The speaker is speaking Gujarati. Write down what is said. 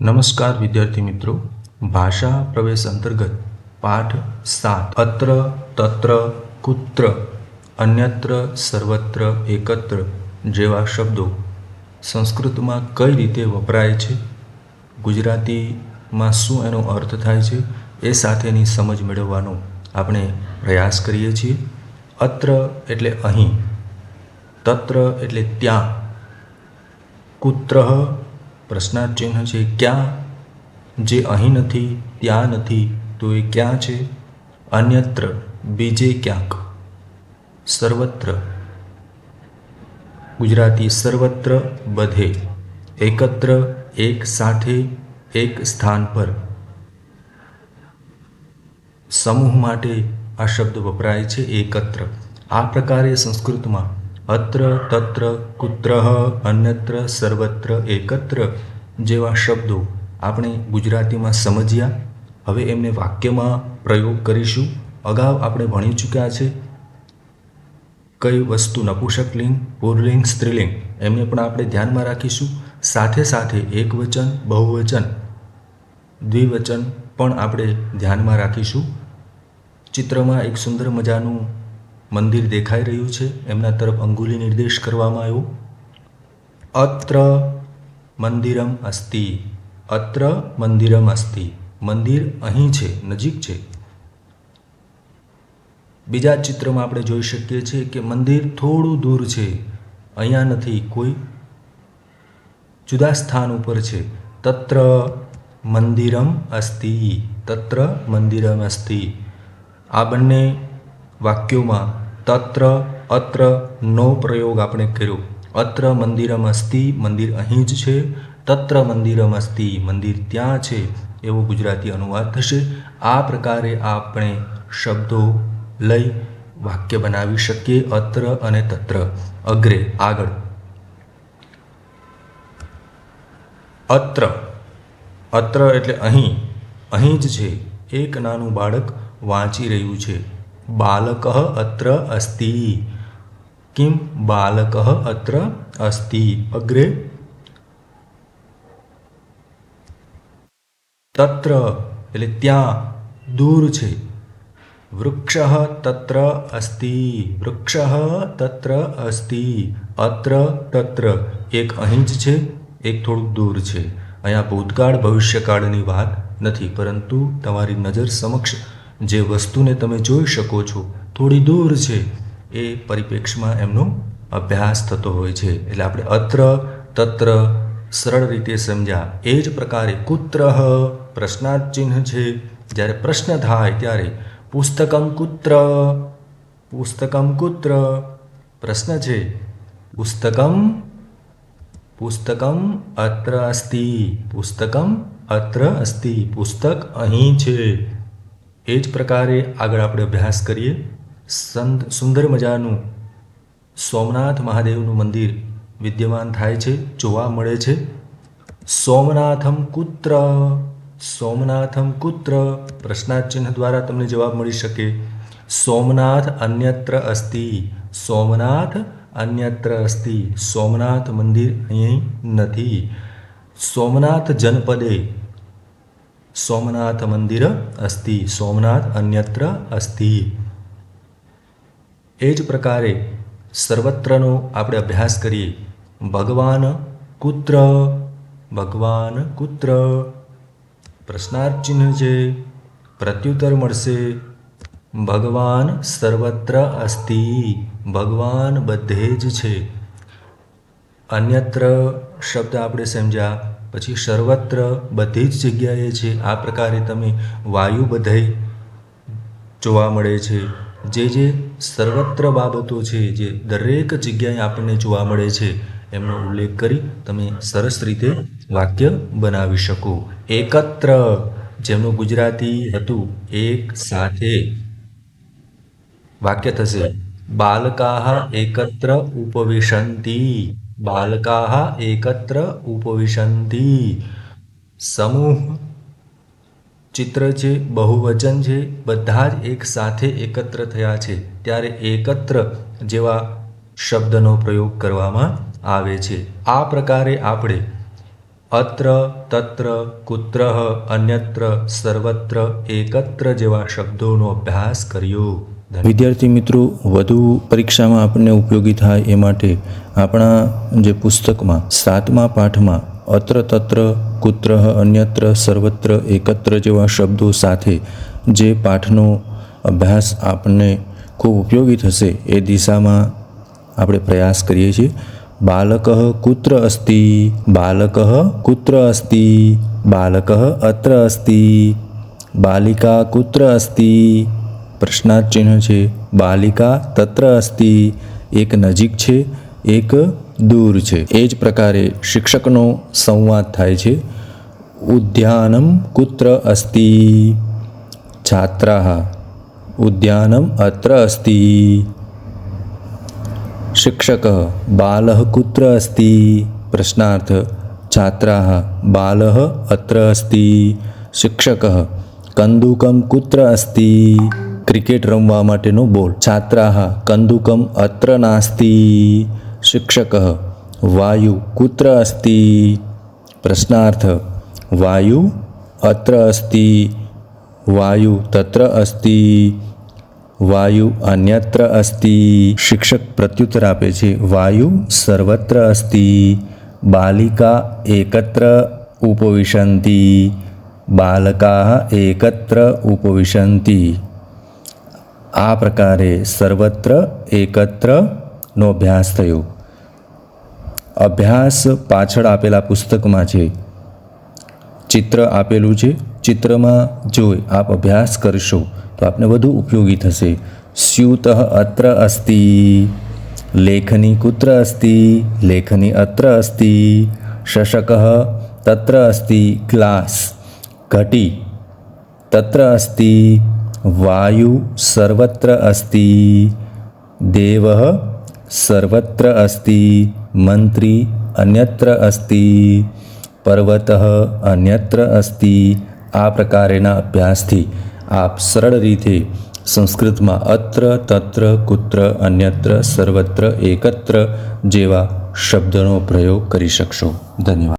નમસ્કાર વિદ્યાર્થી મિત્રો, ભાષા પ્રવેશ અંતર્ગત પાઠ 7 અત્ર તત્ર કુત્ર અન્યત્ર સર્વત્ર એકત્ર જેવા શબ્દો સંસ્કૃતમાં કઈ રીતે વપરાય છે, ગુજરાતીમાં શું એનો અર્થ થાય છે એ સાથેની સમજ મેળવવાનો આપણે પ્રયાસ કરીએ છીએ. અત્ર એટલે અહીં, તત્ર એટલે ત્યાં, કુત્ર પ્રશ્નાર્થ ચિહ્ન છે ક્યાં, જે અહીં નથી ત્યાં નથી તો એ ક્યાં છે, અન્યત્ર બીજે ક્યાંક, સર્વત્ર ગુજરાતી સર્વત્ર બધે, એકત્ર એક સાથે એક સ્થાન પર. સમૂહ માટે આ શબ્દ વપરાય છે એકત્ર. આ પ્રકારે સંસ્કૃતમાં અત્ર તત્ર કુત્ર અન્યત્ર સર્વત્ર એકત્ર જેવા શબ્દો આપણે ગુજરાતીમાં સમજ્યા. હવે એમને વાક્યમાં પ્રયોગ કરીશું. અગાઉ આપણે ભણી ચૂક્યા છે કઈ વસ્તુ નપુંસકલિંગ, પુલ્લિંગ, સ્ત્રીલિંગ એમને પણ આપણે ધ્યાનમાં રાખીશું. સાથે સાથે એકવચન, બહુવચન, દ્વિવચન પણ આપણે ધ્યાનમાં રાખીશું. ચિત્રમાં એક સુંદર મજાનું મંદિર દેખાઈ રહ્યું છે, એમના તરફ અંગુલી નિર્દેશ કરવામાં આવ્યો. અત્ર મંદિરમ અસ્તિ, અત્ર મંદિરમ અસ્તિ, મંદિર અહીં છે, નજીક છે. બીજા ચિત્રમાં આપણે જોઈ શકીએ છીએ કે મંદિર થોડું દૂર છે, અહીંયા નથી, કોઈ જુદા સ્થાન ઉપર છે. તત્ર મંદિરમ અસ્તિ, તત્ર મંદિરમ અસ્તિ. આ બંને વાક્યોમાં તત્ર અત્ર નો પ્રયોગ આપણે કર્યો. અત્ર મંદિરમ અસ્તિ, મંદિર અહીં જ છે. તત્ર મંદિરમ અસ્તિ, મંદિર ત્યાં છે, એવો ગુજરાતી અનુવાદ થશે. આ પ્રકારે આપણે શબ્દો લઈ વાક્ય બનાવી શકીએ અત્ર અને તત્ર. અગ્રે આગળ અત્ર, અત્ર એટલે અહીં, અહીં જ છે. એક નાનું બાળક વાંચી રહ્યું છે. બાલક અત્ર અસ્તિ, કિમ બાલક અત્ર અસ્તિ. અગ્રે તત્ર એટલે ત્યાં, દૂર છે. વૃક્ષ તત્ર અસ્તિ, વૃક્ષ તત્ર અસ્તિ. અત્ર તત્ર એક અહીં જ છે, એક થોડુંક દૂર છે. અહીંયા ભૂતકાળ ભવિષ્યકાળની વાત નથી, પરંતુ તમારી નજર સમક્ષ જે વસ્તુને તમે જોઈ શકો છો થોડી દૂર છે એ પરિપ્રેક્ષમાં એમનો અભ્યાસ થતો હોય છે. એટલે આપણે અત્ર તત્ર સરળ રીતે સમજ્યા. એ જ પ્રકારે કુત્ર પ્રશ્નાર્થ ચિહ્ન છે. જ્યારે પ્રશ્ન થાય ત્યારે પુસ્તકમ કુત્ર, પુસ્તકમ કુત્ર પ્રશ્ન છે. પુસ્તકમ, પુસ્તકમ અત્ર અસ્તિ, પુસ્તકમ અત્ર અસ્તિ, પુસ્તક અહીં છે. એ જ પ્રકારે આગળ આપણે અભ્યાસ કરીએ. સુંદર મજાનું સોમનાથ મહાદેવનું મંદિર વિદ્યમાન થાય છે, જોવા મળે છે. સોમનાથમ કુત્ર, સોમનાથમ કુત્ર પ્રશ્નાર્થ ચિહ્ન દ્વારા તમને જવાબ મળી શકે. સોમનાથ અન્યત્ર અસ્તિ, સોમનાથ અન્યત્ર અસ્તિ, સોમનાથ મંદિર અહીં નથી. સોમનાથ જનપદે સોમનાથ મંદિર અસ્તિ, સોમનાથ અન્યત્ર અસ્તિ. એ જ પ્રકારે સર્વત્રનો આપણે અભ્યાસ કરીએ. ભગવાન કુત્ર, ભગવાન કુત્ર પ્રશ્નાર્થ ચિહ્ન છે, પ્રત્યુત્તર મળશે. ભગવાન સર્વત્ર અસ્તિ, ભગવાન બધે જ છે. અન્યત્ર શબ્દ આપણે સમજ્યા, પછી સર્વત્ર બધી જ જગ્યાએ છે. આ પ્રકારે તમે વાયુ બધે જોવા મળે છે. જે સર્વત્ર બાબતો છે, જે દરેક જગ્યાએ આપણને જોવા મળે છે, એમનો ઉલ્લેખ કરી તમે સરસ રીતે વાક્ય બનાવી શકો. એકત્ર જેમનું ગુજરાતી હતું એક સાથે, વાક્ય થશે બાલકાઃ એકત્ર ઉપવિશન્તિ, બાલકાઃ એકત્ર ઉપવિશન્તિ. સમૂહ ચિત્ર છે, બહુવચન છે, બધા જ એક સાથે એકત્ર થયા છે ત્યારે એકત્ર જેવા શબ્દનો પ્રયોગ કરવામાં આવે છે. આ પ્રકારે આપણે અત્ર તત્ર કુત્ર અન્યત્ર સર્વત્ર એકત્ર જેવા શબ્દોનો અભ્યાસ કર્યો. વિદ્યાર્થી મિત્રો, વધુ પરીક્ષામાં આપણને ઉપયોગી થાય એ માટે આપણા જે પુસ્તકમાં 7મા પાઠમાં અત્ર તત્ર કુત્ર અન્યત્ર સર્વત્ર એકત્ર જેવા શબ્દો સાથે જે પાઠનો અભ્યાસ આપણને ખૂબ ઉપયોગી થશે એ દિશામાં આપણે પ્રયાસ કરીએ છીએ. બાલકઃ કુત્ર અસ્તિ, બાલકઃ કુત્ર અસ્તિ, બાલકઃ અત્ર અસ્તિ, બાલિકા કુત્ર અસ્તિ, પ્રશ્નાર્થ ચિહ્ન છે, બાલિકા તત્ર અસ્તિ, એક નજીક છે એક દૂર છે. એ જ પ્રકારે શિક્ષકનો સંવાદ થાય છે. ઉદ્યાનમ કુત્ર અસ્તિ, છાત્રાઃ ઉદ્યાનમ અત્ર અસ્તિ, શિક્ષકઃ બાલઃ કુત્ર અસ્તિ, પ્રશ્નાર્થ, છાત્રાઃ બાલઃ અત્ર અસ્તિ, શિક્ષકઃ કંદુકમ કુત્ર અસ્તિ, ક્રિકેટ રમવા માટેનો બોલ, છાત્રાઃ કંદુકમ અત્ર નાસ્તિ, શિક્ષકઃ વાયુ કુત્ર અસ્તિ, પ્રશ્નાર્થ, વાયુ અત્ર અસ્તિ, વાયુ તત્ર અસ્તિ, વાયુ અન્યત્ર અસ્તિ. શિક્ષક પ્રત્યુત્તર આપે છે, વાયુ સર્વત્ર અસ્તિ, બાલિકા એકત્ર ઉપવિશન્તિ, બાલકાઃ એકત્ર ઉપવિશન્તિ. આ પ્રકારે સર્વત્ર એકત્રનો અભ્યાસ થયો. અભ્યાસ પાછળ આપેલા પુસ્તકમાં છે, ચિત્ર આપેલું છે. ચિત્રમાં જોઈ આપ અભ્યાસ કરશો તો આપને વધુ ઉપયોગી થશે. સ્યુતઃ અત્ર અસ્તિ, લેખની કુત્ર અસ્તિ, લેખની અત્ર અસ્તિ, શશકઃ તત્ર અસ્તિ, ગ્લાસ ઘટી તત્ર અસ્તિ, વાયુ સર્વત્ર અસ્તિ, દેવઃ સર્વત્ર અસ્તિ, મંત્રી અન્યત્ર અસ્તિ, પર્વતઃ અન્યત્ર અસ્તિ. આ પ્રકારેના અભ્યાસથી આપ સરળ રીતે સંસ્કૃતમાં અત્ર તત્ર કુત્ર અન્યત્ર સર્વત્ર એકત્ર જેવા શબ્દનો પ્રયોગ કરી શકશો. ધન્યવાદ.